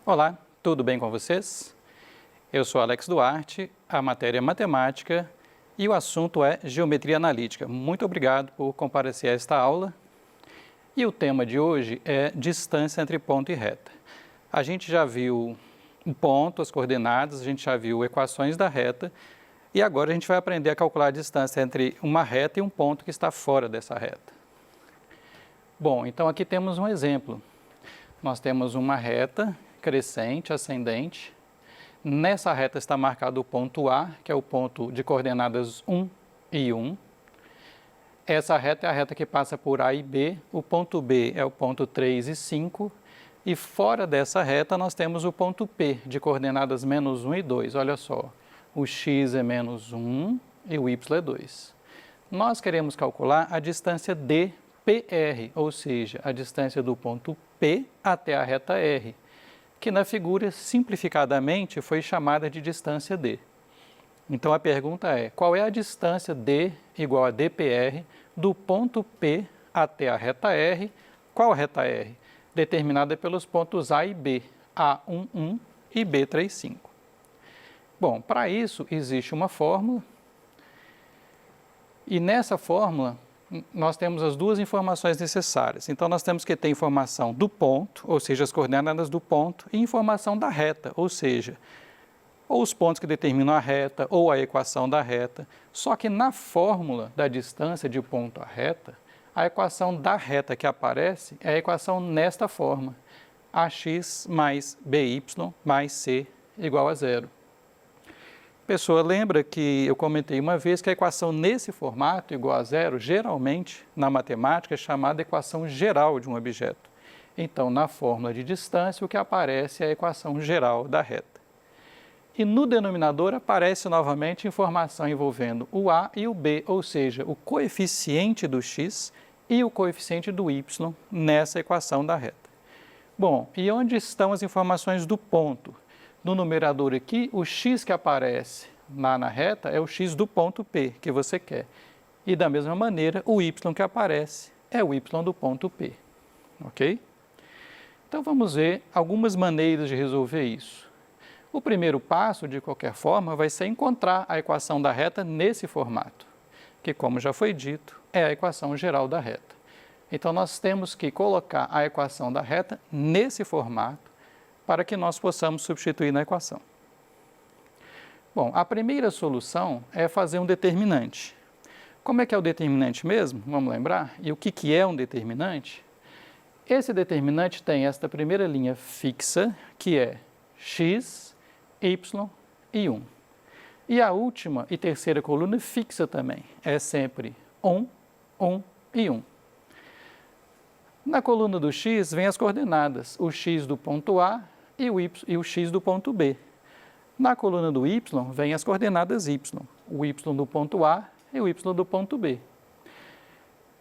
Olá, tudo bem com vocês? Eu sou Alex Duarte, a matéria é matemática e o assunto é geometria analítica. Muito obrigado por comparecer a esta aula. E o tema de hoje é distância entre ponto e reta. A gente já viu o ponto, as coordenadas, a gente já viu equações da reta e agora a gente vai aprender a calcular a distância entre uma reta e um ponto que está fora dessa reta. Bom, então aqui temos um exemplo. Nós temos uma reta crescente, ascendente. Nessa reta está marcado o ponto A, que é o ponto de coordenadas 1 e 1. Essa reta é a reta que passa por A e B. O ponto B é o ponto 3 e 5. E fora dessa reta nós temos o ponto P, de coordenadas menos 1 e 2. Olha só, o x é menos 1 e o y é 2. Nós queremos calcular a distância dPr, ou seja, a distância do ponto P até a reta R, que na figura, simplificadamente, foi chamada de distância D. Então a pergunta é, qual é a distância D igual a dPr do ponto P até a reta R? Qual reta R? Determinada pelos pontos A e B, A11 e B35. Bom, para isso existe uma fórmula, e nessa fórmula nós temos as duas informações necessárias. Então, nós temos que ter informação do ponto, ou seja, as coordenadas do ponto, e informação da reta, ou seja, ou os pontos que determinam a reta, ou a equação da reta. Só que na fórmula da distância de ponto a reta, a equação da reta que aparece é a equação nesta forma, ax mais by mais c igual a zero. Pessoa, lembra que eu comentei uma vez que a equação nesse formato, igual a zero, geralmente, na matemática, é chamada equação geral de um objeto. Então, na fórmula de distância, o que aparece é a equação geral da reta. E no denominador aparece novamente informação envolvendo o A e o B, ou seja, o coeficiente do x e o coeficiente do y nessa equação da reta. Bom, e onde estão as informações do ponto? No numerador aqui, o x que aparece lá na reta é o x do ponto P que você quer. E da mesma maneira, o y que aparece é o y do ponto P. Ok? Então vamos ver algumas maneiras de resolver isso. O primeiro passo, de qualquer forma, vai ser encontrar a equação da reta nesse formato, que, como já foi dito, é a equação geral da reta. Então nós temos que colocar a equação da reta nesse formato, para que nós possamos substituir na equação. Bom, a primeira solução é fazer um determinante. Como é que é o determinante mesmo? Vamos lembrar? E o que é um determinante? Esse determinante tem esta primeira linha fixa, que é x, y e 1. E a última e terceira coluna fixa também, é sempre 1, 1 e 1. Na coluna do x vem as coordenadas, o x do ponto A e o x do ponto B. Na coluna do y, vem as coordenadas y, o y do ponto A e o y do ponto B.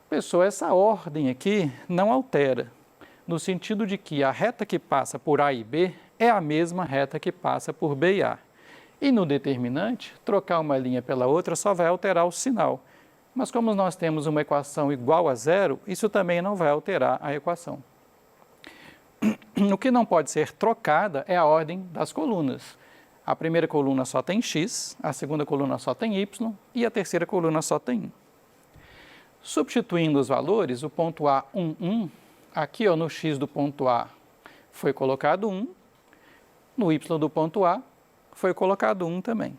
Pessoal, essa ordem aqui não altera, no sentido de que a reta que passa por A e B é a mesma reta que passa por B e A. E no determinante, trocar uma linha pela outra só vai alterar o sinal. Mas como nós temos uma equação igual a zero, isso também não vai alterar a equação. O que não pode ser trocada é a ordem das colunas. A primeira coluna só tem x, a segunda coluna só tem y e a terceira coluna só tem 1. Substituindo os valores, o ponto A, 1, 1, aqui no x do ponto A foi colocado 1, no y do ponto A foi colocado 1 também.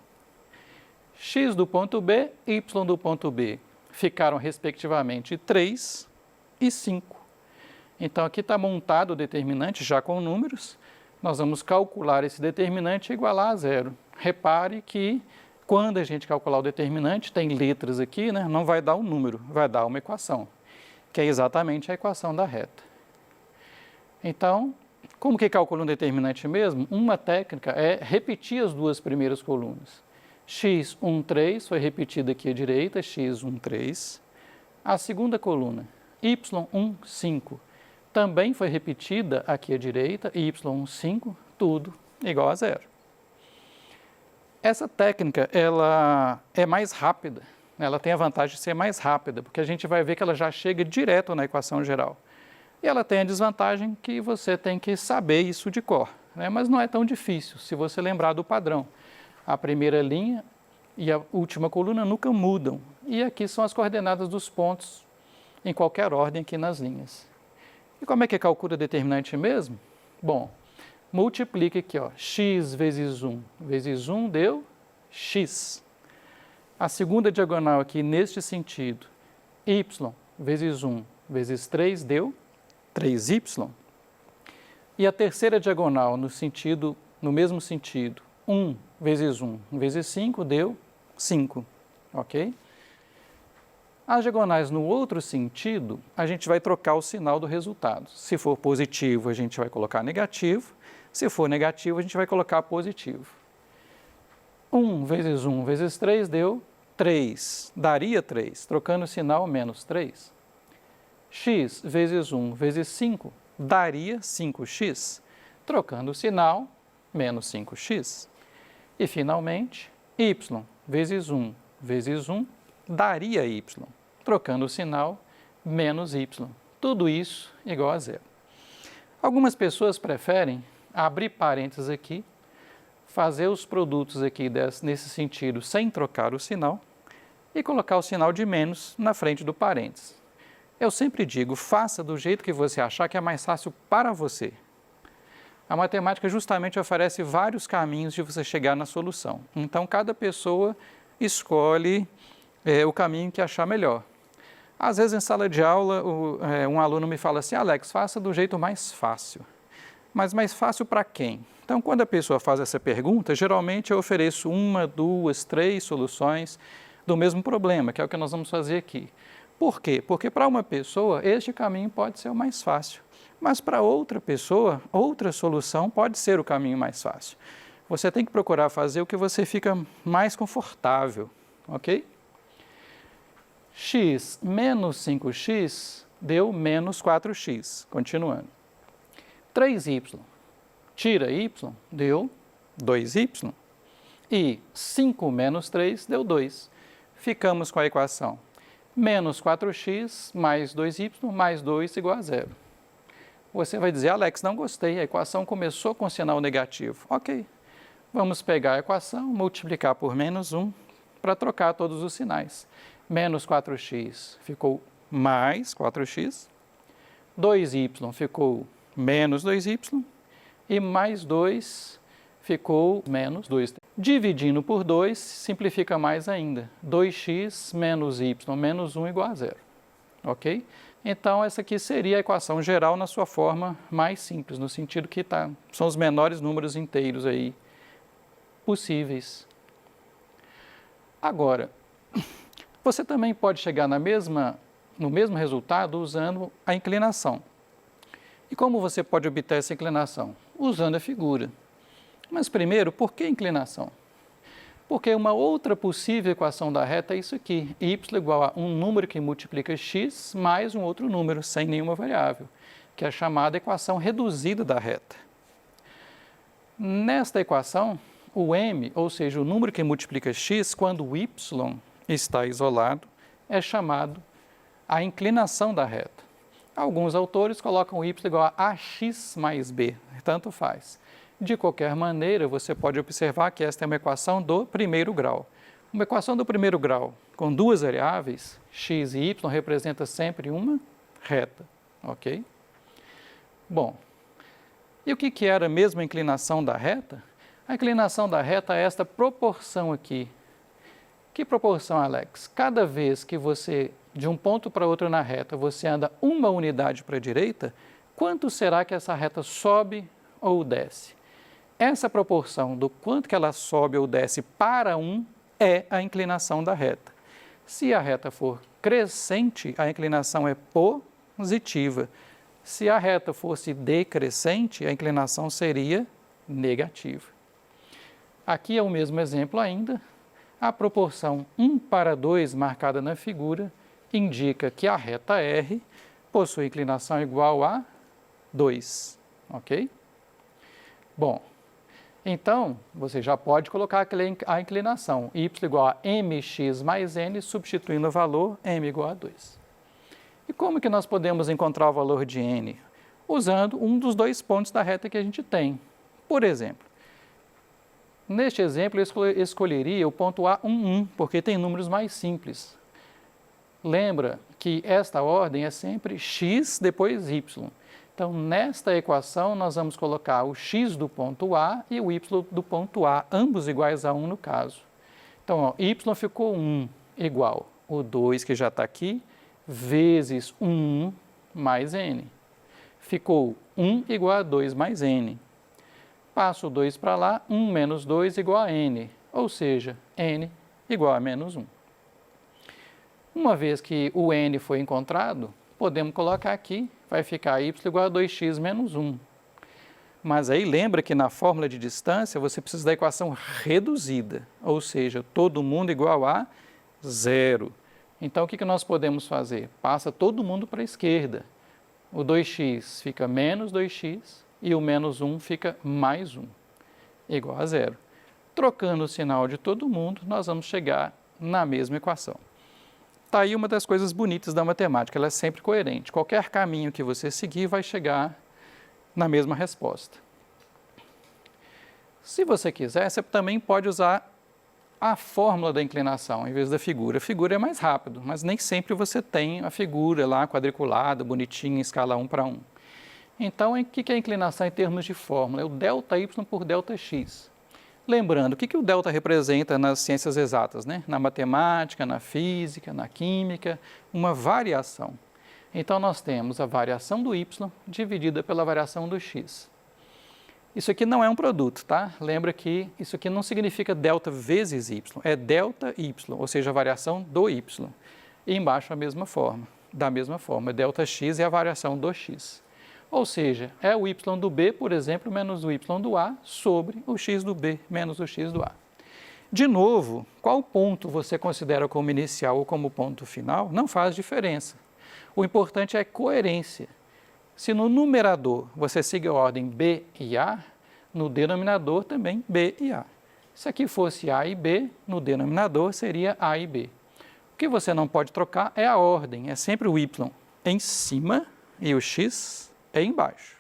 X do ponto B e y do ponto B ficaram respectivamente 3 e 5. Então, aqui está montado o determinante já com números. Nós vamos calcular esse determinante e igualar a zero. Repare que quando a gente calcular o determinante, tem letras aqui, né? Não vai dar um número, vai dar uma equação, que é exatamente a equação da reta. Então, como que calcula um determinante mesmo? Uma técnica é repetir as duas primeiras colunas. x13 foi repetida aqui à direita, x13. A segunda coluna, y15, também foi repetida aqui à direita, y15, tudo igual a zero. Essa técnica, ela é mais rápida, ela tem a vantagem de ser mais rápida, porque a gente vai ver que ela já chega direto na equação geral. E ela tem a desvantagem que você tem que saber isso de cor. né? Mas não é tão difícil, se você lembrar do padrão. A primeira linha e a última coluna nunca mudam. E aqui são as coordenadas dos pontos em qualquer ordem aqui nas linhas. E como é que calcula determinante mesmo? Bom, multiplica aqui, ó, x vezes 1 deu x. A segunda diagonal aqui, neste sentido, y vezes 1 vezes 3 deu 3y. E a terceira diagonal, no mesmo sentido, 1 vezes 5 deu 5, ok? As diagonais no outro sentido, a gente vai trocar o sinal do resultado. Se for positivo, a gente vai colocar negativo. Se for negativo, a gente vai colocar positivo. 1 vezes 3 deu 3, daria 3, trocando o sinal menos 3. X vezes 1 vezes 5 daria 5x, trocando o sinal menos 5x. E, finalmente, y vezes 1 vezes 1 daria y, trocando o sinal menos y. Tudo isso igual a zero. Algumas pessoas preferem abrir parênteses aqui, fazer os produtos aqui nesse sentido sem trocar o sinal e colocar o sinal de menos na frente do parênteses. Eu sempre digo, faça do jeito que você achar que é mais fácil para você. A matemática justamente oferece vários caminhos de você chegar na solução. Então, cada pessoa escolhe o caminho que achar melhor. Às vezes, em sala de aula, um aluno me fala assim, Alex, faça do jeito mais fácil. Mas mais fácil para quem? Então, quando a pessoa faz essa pergunta, geralmente eu ofereço 1, 2, 3 soluções do mesmo problema, que é o que nós vamos fazer aqui. Por quê? Porque para uma pessoa, este caminho pode ser o mais fácil. Mas para outra pessoa, outra solução pode ser o caminho mais fácil. Você tem que procurar fazer o que você fica mais confortável, ok? X menos 5x deu menos 4x, continuando. 3y, tira y, deu 2y. E 5 menos 3 deu 2. Ficamos com a equação menos 4x mais 2y mais 2 igual a zero. Você vai dizer, Alex, não gostei, a equação começou com sinal negativo. Ok, vamos pegar a equação, multiplicar por menos 1 para trocar todos os sinais. Menos 4x ficou mais 4x, 2y ficou menos 2y e mais 2 ficou menos 2. Dividindo por 2, simplifica mais ainda. 2x menos y menos 1 igual a zero. Ok? Então, essa aqui seria a equação geral na sua forma mais simples, no sentido que são os menores números inteiros aí possíveis. Agora, você também pode chegar no mesmo resultado usando a inclinação. E como você pode obter essa inclinação? Usando a figura. Mas primeiro, por que inclinação? Porque uma outra possível equação da reta é isso aqui, y igual a um número que multiplica x mais um outro número, sem nenhuma variável, que é a chamada equação reduzida da reta. Nesta equação, o m, ou seja, o número que multiplica x, quando o y está isolado, é chamado a inclinação da reta. Alguns autores colocam y igual a ax mais b, tanto faz. De qualquer maneira, você pode observar que esta é uma equação do primeiro grau. Uma equação do primeiro grau com duas variáveis, x e y, representa sempre uma reta, ok? Bom, e o que era mesmo a inclinação da reta? A inclinação da reta é esta proporção aqui. Que proporção, Alex? Cada vez que você, de um ponto para outro na reta, você anda uma unidade para a direita, quanto será que essa reta sobe ou desce? Essa proporção do quanto que ela sobe ou desce para 1 é a inclinação da reta. Se a reta for crescente, a inclinação é positiva. Se a reta fosse decrescente, a inclinação seria negativa. Aqui é o mesmo exemplo ainda. A proporção 1 para 2 marcada na figura indica que a reta R possui inclinação igual a 2, ok? Bom, então, você já pode colocar a inclinação y igual a mx mais n, substituindo o valor m igual a 2. E como que nós podemos encontrar o valor de n? Usando um dos dois pontos da reta que a gente tem, Por exemplo, neste exemplo eu escolheria o ponto A 1, 1, porque tem números mais simples. Lembra que esta ordem é sempre x depois y. Então, nesta equação, nós vamos colocar o x do ponto A e o y do ponto A, ambos iguais a 1 no caso. Então, ó, y ficou 1 igual o 2, que já está aqui, vezes 1 mais n. Ficou 1 igual a 2 mais n. Passo o 2 para lá, 1 menos 2 igual a n, ou seja, n igual a menos 1. Uma vez que o n foi encontrado, podemos colocar aqui, vai ficar y igual a 2x menos 1. Mas aí lembra que na fórmula de distância você precisa da equação reduzida, ou seja, todo mundo igual a 0. Então o que nós podemos fazer? Passa todo mundo para a esquerda. O 2x fica menos 2x e o menos 1 fica mais 1, igual a 0. Trocando o sinal de todo mundo, nós vamos chegar na mesma equação. Está aí uma das coisas bonitas da matemática, ela é sempre coerente. Qualquer caminho que você seguir vai chegar na mesma resposta. Se você quiser, você também pode usar a fórmula da inclinação em vez da figura. A figura é mais rápido, mas nem sempre você tem a figura lá quadriculada, bonitinha, em escala 1 para 1. Então, o que é a inclinação em termos de fórmula? É o ΔY por ΔX. Lembrando, o que o delta representa nas ciências exatas, né? Na matemática, na física, na química, uma variação. Então, nós temos a variação do y dividida pela variação do x. Isso aqui não é um produto, tá? Lembra que isso aqui não significa delta vezes y, é delta y, ou seja, a variação do y. E embaixo da mesma forma, delta x é a variação do x. Ou seja, é o y do b, por exemplo, menos o y do a sobre o x do b menos o x do a. De novo, qual ponto você considera como inicial ou como ponto final, não faz diferença. O importante é coerência. Se no numerador você siga a ordem b e a, no denominador também b e a. Se aqui fosse a e b, no denominador seria a e b. O que você não pode trocar é a ordem, é sempre o y em cima e o x embaixo.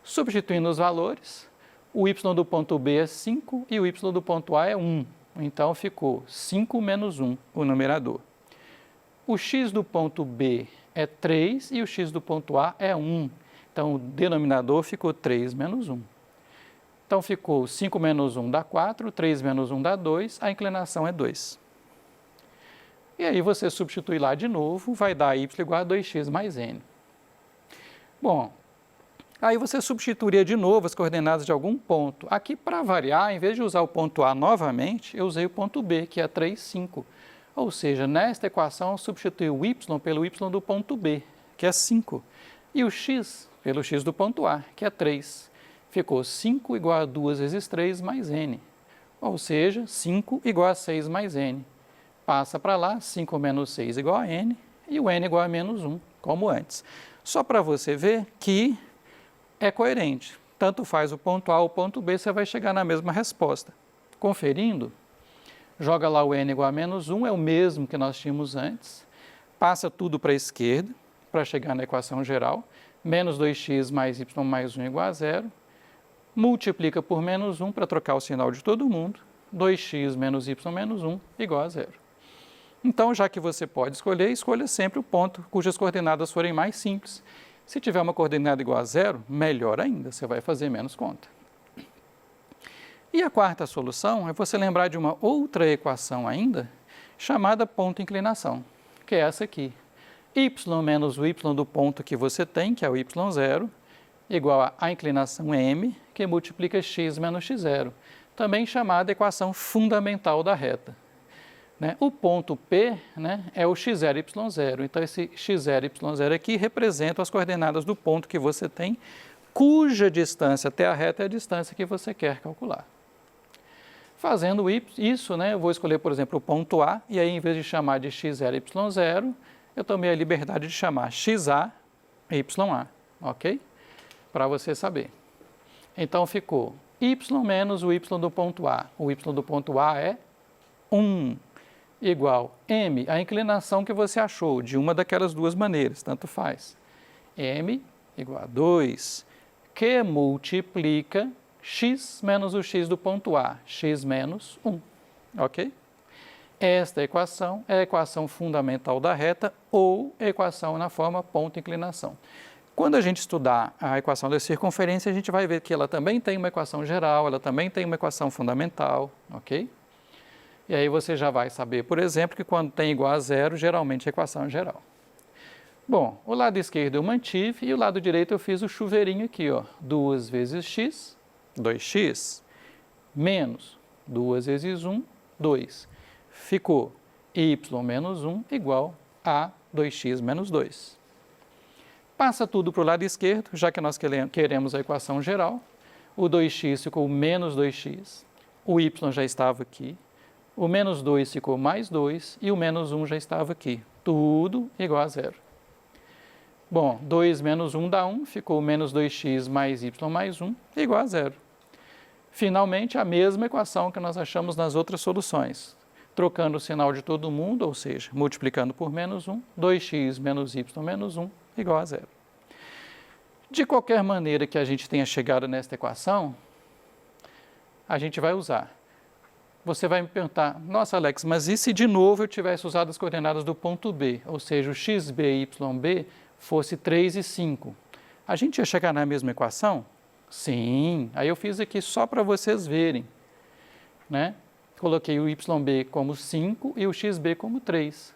Substituindo os valores, o y do ponto B é 5 e o y do ponto A é 1. Então, ficou 5 menos 1, o numerador. O x do ponto B é 3 e o x do ponto A é 1. Então, o denominador ficou 3 menos 1. Então, ficou 5 menos 1 dá 4, 3 menos 1 dá 2, a inclinação é 2. E aí, você substitui lá de novo, vai dar y igual a 2x mais n. Bom, aí você substituiria de novo as coordenadas de algum ponto. Aqui, para variar, em vez de usar o ponto A novamente, eu usei o ponto B, que é 3, 5. Ou seja, nesta equação, eu substituí o y pelo y do ponto B, que é 5. E o x pelo x do ponto A, que é 3. Ficou 5 igual a 2 vezes 3 mais n. Ou seja, 5 igual a 6 mais n. Passa para lá, 5 menos 6 igual a n, e o n igual a menos 1, como antes. Só para você ver que é coerente. Tanto faz o ponto A ou o ponto B, você vai chegar na mesma resposta. Conferindo, joga lá o n igual a menos 1, é o mesmo que nós tínhamos antes. Passa tudo para a esquerda, para chegar na equação geral. Menos 2x mais y mais 1 igual a 0. Multiplica por menos 1 para trocar o sinal de todo mundo. 2x menos y menos 1 igual a 0. Então, já que você pode escolher, escolha sempre o ponto cujas coordenadas forem mais simples. Se tiver uma coordenada igual a 0, melhor ainda, você vai fazer menos conta. E a quarta solução é você lembrar de uma outra equação ainda, chamada ponto-inclinação, que é essa aqui. Y menos o y do ponto que você tem, que é o y0, igual a inclinação m, que multiplica x menos x0, também chamada equação fundamental da reta. O ponto P, é o x0, y0. Então, esse x0, y0 aqui representa as coordenadas do ponto que você tem, cuja distância até a reta é a distância que você quer calcular. Fazendo isso, eu vou escolher, por exemplo, o ponto A, e aí, em vez de chamar de x0, y0, eu tomei a liberdade de chamar xa, ya, ok? Para você saber. Então, ficou y menos o y do ponto A. O y do ponto A é 1. Igual m, a inclinação que você achou, de uma daquelas duas maneiras, tanto faz. M igual a 2. que multiplica x menos o x do ponto A, x menos 1, ok? Esta equação é a equação fundamental da reta ou equação na forma ponto-inclinação. Quando a gente estudar a equação da circunferência, a gente vai ver que ela também tem uma equação geral, ela também tem uma equação fundamental, ok? E aí você já vai saber, por exemplo, que quando tem igual a zero, geralmente a equação é geral. Bom, o lado esquerdo eu mantive e o lado direito eu fiz o chuveirinho aqui, ó. 2 vezes x, 2x, menos 2 vezes 1, 2. Ficou y menos 1 igual a 2x menos 2. Passa tudo para o lado esquerdo, já que nós queremos a equação geral. O 2x ficou menos 2x, o y já estava aqui, o menos 2 ficou mais 2 e o menos 1 já estava aqui. Tudo igual a zero. Bom, 2 menos 1 dá 1, ficou menos 2x mais y mais 1 igual a zero. Finalmente, a mesma equação que nós achamos nas outras soluções. Trocando o sinal de todo mundo, ou seja, multiplicando por menos 1, 2x menos y menos 1 igual a zero. De qualquer maneira que a gente tenha chegado nesta equação, a gente vai usar. Você vai me perguntar, nossa Alex, mas e se de novo eu tivesse usado as coordenadas do ponto B, ou seja, o xb e yb fosse 3 e 5. A gente ia chegar na mesma equação? Sim, aí eu fiz aqui só para vocês verem, né? Coloquei o yb como 5 e o xb como 3.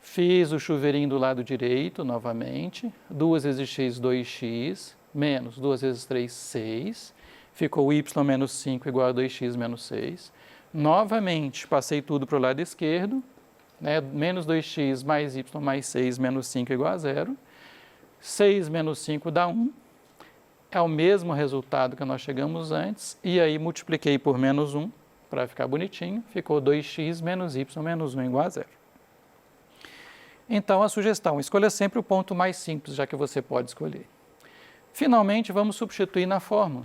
Fiz o chuveirinho do lado direito, novamente. 2 vezes x, 2x, menos 2 vezes 3, 6. Ficou y menos 5 igual a 2x menos 6. Novamente, passei tudo para o lado esquerdo. Né? Menos 2x mais y mais 6 menos 5 igual a 0. 6 menos 5 dá 1. É o mesmo resultado que nós chegamos antes. E aí multipliquei por menos 1. Para ficar bonitinho, ficou 2x menos y menos 1 igual a 0. Então, a sugestão, escolha sempre o ponto mais simples, já que você pode escolher. Finalmente, vamos substituir na fórmula.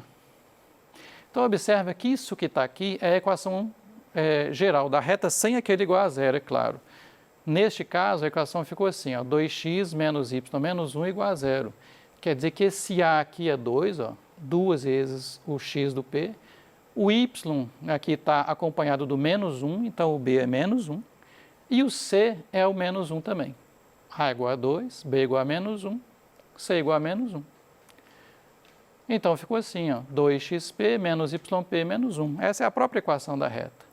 Então, observe que isso que está aqui é a equação geral da reta sem aquele igual a zero, é claro. Neste caso, a equação ficou assim, ó, 2x menos y menos 1 igual a zero. Quer dizer que esse a aqui é 2, ó, 2 vezes o x do p. O y aqui está acompanhado do menos 1, então o b é menos 1. E o c é o menos 1 também. A igual a 2, b igual a menos 1, c igual a menos 1. Então ficou assim, ó, 2xp menos yp menos 1. Essa é a própria equação da reta.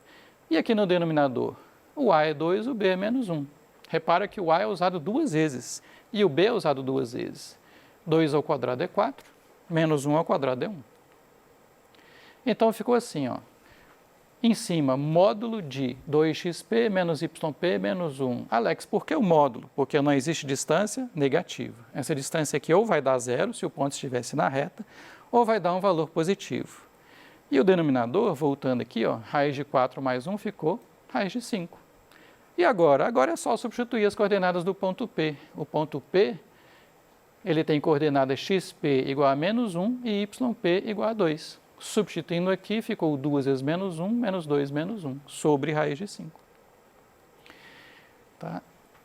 E aqui no denominador, o a é 2, o b é menos 1. Repara que o a é usado duas vezes e o b é usado duas vezes. 2 ao quadrado é 4, menos 1 ao quadrado é 1. Então ficou assim, ó. Em cima, módulo de 2xp menos yp menos 1. Alex, por que o módulo? Porque não existe distância negativa. Essa distância aqui ou vai dar zero, se o ponto estivesse na reta, ou vai dar um valor positivo. E o denominador, voltando aqui, ó, raiz de 4 mais 1 ficou raiz de 5. E agora? Agora é só substituir as coordenadas do ponto P. O ponto P, ele tem coordenadas xp igual a menos 1 e yp igual a 2. Substituindo aqui, ficou 2 vezes menos 1, menos 2 menos 1, sobre raiz de 5. Tá?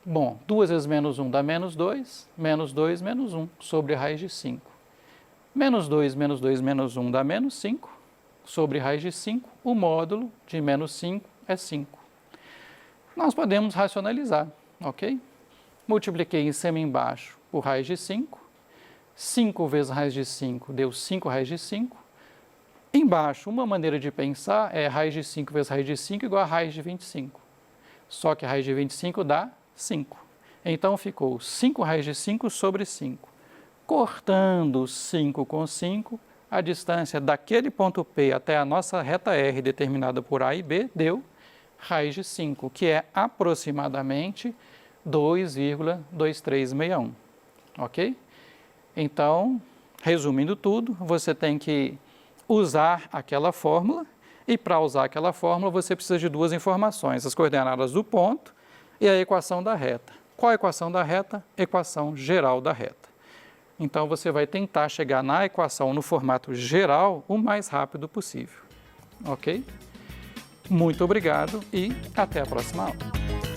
Bom, 2 vezes menos 1 dá menos 2 menos 1, sobre raiz de 5. Menos 2 menos 2 menos 1 dá menos 5, sobre raiz de 5. O módulo de menos 5 é 5. Nós podemos racionalizar, ok? Multipliquei em cima e embaixo por raiz de 5. 5 vezes raiz de 5 deu 5 raiz de 5. Embaixo, uma maneira de pensar é raiz de 5 vezes raiz de 5 igual a raiz de 25. Só que a raiz de 25 dá 5. Então, ficou 5 raiz de 5 sobre 5. Cortando 5 com 5, a distância daquele ponto P até a nossa reta R, determinada por A e B, deu raiz de 5, que é aproximadamente 2,2361. Ok? Então, resumindo tudo, você tem que usar aquela fórmula, e para usar aquela fórmula você precisa de duas informações, as coordenadas do ponto e a equação da reta. Qual a equação da reta? Equação geral da reta. Então você vai tentar chegar na equação no formato geral o mais rápido possível. Ok? Muito obrigado e até a próxima aula.